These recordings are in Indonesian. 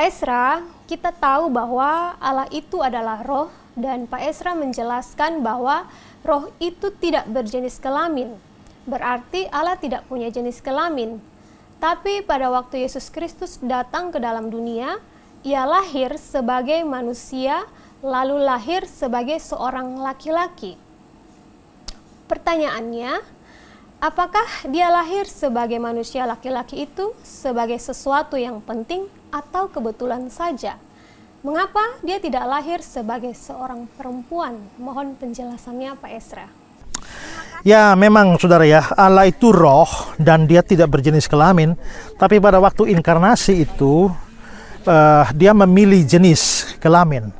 Pak Esra, kita tahu bahwa Allah itu adalah roh, dan Pak Esra menjelaskan bahwa roh itu tidak berjenis kelamin. Berarti Allah tidak punya jenis kelamin. Tapi pada waktu Yesus Kristus datang ke dalam dunia, Ia lahir sebagai manusia, lalu lahir sebagai seorang laki-laki. Pertanyaannya, apakah Dia lahir sebagai manusia laki-laki itu sebagai sesuatu yang penting atau kebetulan saja? Mengapa Dia tidak lahir sebagai seorang perempuan? Mohon penjelasannya Pak Esra. Ya, memang saudara ya, Allah itu roh dan Dia tidak berjenis kelamin. Tapi pada waktu inkarnasi itu, Dia memilih jenis kelamin.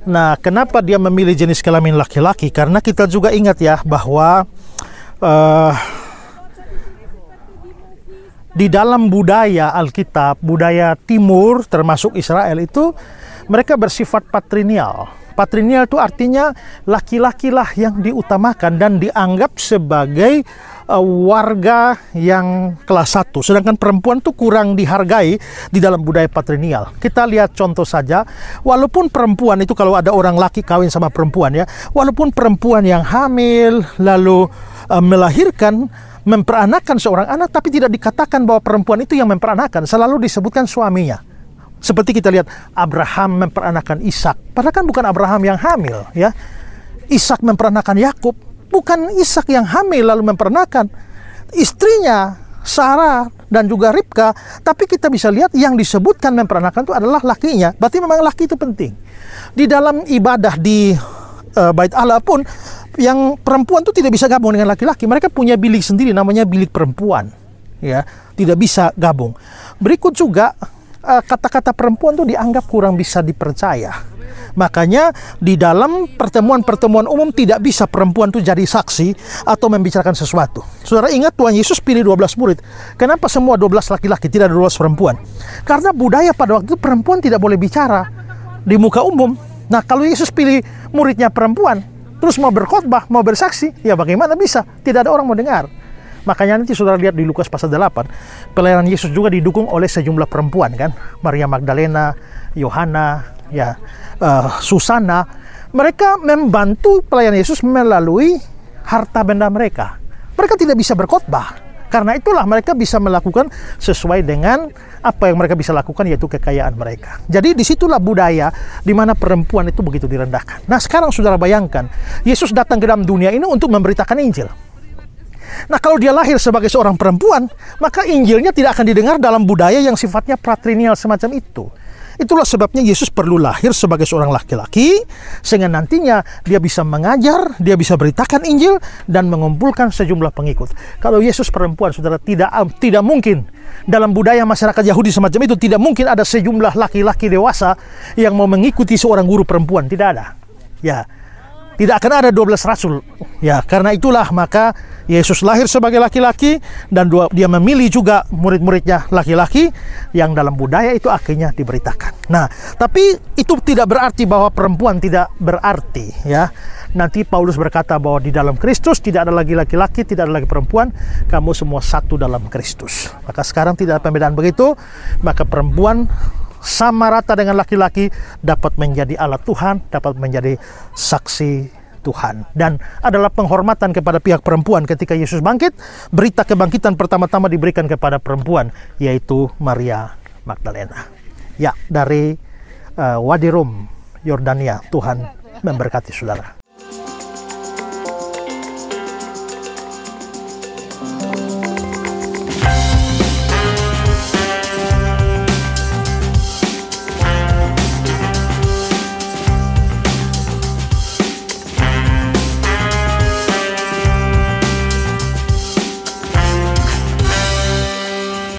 Nah, kenapa Dia memilih jenis kelamin laki-laki? Karena kita juga ingat ya bahwa di dalam budaya Alkitab, budaya Timur termasuk Israel itu, mereka bersifat patrinial. Patrinial itu artinya laki-laki lah yang diutamakan dan dianggap sebagai warga yang kelas 1. Sedangkan perempuan itu kurang dihargai di dalam budaya patrinial. Kita lihat contoh saja, walaupun perempuan itu kalau ada orang laki kawin sama perempuan ya, walaupun perempuan yang hamil lalu melahirkan, memperanakan seorang anak, tapi tidak dikatakan bahwa perempuan itu yang memperanakan, selalu disebutkan suaminya. Seperti kita lihat Abraham memperanakan Ishak, padahal kan bukan Abraham yang hamil ya. Ishak memperanakan Yakub, bukan Ishak yang hamil lalu memperanakan istrinya Sarah dan juga Ribka, tapi kita bisa lihat yang disebutkan memperanakan itu adalah lakinya. Berarti memang laki itu penting. Di dalam ibadah di Bait Allah pun, yang perempuan itu tidak bisa gabung dengan laki-laki. Mereka punya bilik sendiri, namanya bilik perempuan ya, tidak bisa gabung. Berikut juga kata-kata perempuan itu dianggap kurang bisa dipercaya. Makanya di dalam pertemuan-pertemuan umum tidak bisa perempuan itu jadi saksi atau membicarakan sesuatu. Saudara ingat Tuhan Yesus pilih 12 murid. Kenapa semua 12 laki-laki, tidak ada 12 perempuan? Karena budaya pada waktu itu perempuan tidak boleh bicara di muka umum. Nah, kalau Yesus pilih muridnya perempuan, terus mau berkhotbah, mau bersaksi, ya bagaimana bisa? Tidak ada orang mau dengar. Makanya nanti saudara lihat di Lukas pasal 8, pelayanan Yesus juga didukung oleh sejumlah perempuan kan, Maria Magdalena, Yohana, ya, Susana. Mereka membantu pelayanan Yesus melalui harta benda mereka. Mereka tidak bisa berkhotbah. Karena itulah mereka bisa melakukan sesuai dengan apa yang mereka bisa lakukan, yaitu kekayaan mereka. Jadi disitulah budaya di mana perempuan itu begitu direndahkan. Nah, sekarang saudara bayangkan, Yesus datang ke dalam dunia ini untuk memberitakan Injil. Nah, kalau Dia lahir sebagai seorang perempuan, maka Injilnya tidak akan didengar dalam budaya yang sifatnya patrinial semacam itu. Itulah sebabnya Yesus perlu lahir sebagai seorang laki-laki, sehingga nantinya Dia bisa mengajar, Dia bisa beritakan Injil, dan mengumpulkan sejumlah pengikut. Kalau Yesus perempuan, saudara, tidak mungkin dalam budaya masyarakat Yahudi semacam itu, tidak mungkin ada sejumlah laki-laki dewasa yang mau mengikuti seorang guru perempuan. Tidak ada. Ya, tidak akan ada 12 rasul. Ya, karena itulah maka Yesus lahir sebagai laki-laki dan Dia memilih juga murid-muridnya laki-laki yang dalam budaya itu akhirnya diberitakan. Nah, tapi itu tidak berarti bahwa perempuan tidak berarti ya. Nanti Paulus berkata bahwa di dalam Kristus tidak ada lagi laki-laki, tidak ada lagi perempuan, kamu semua satu dalam Kristus. Maka sekarang tidak ada pembedaan begitu, maka perempuan sama rata dengan laki-laki dapat menjadi alat Tuhan, dapat menjadi saksi Tuhan. Dan adalah penghormatan kepada pihak perempuan ketika Yesus bangkit. Berita kebangkitan pertama-tama diberikan kepada perempuan, yaitu Maria Magdalena. Ya, dari Wadi Rum, Yordania. Tuhan memberkati saudara.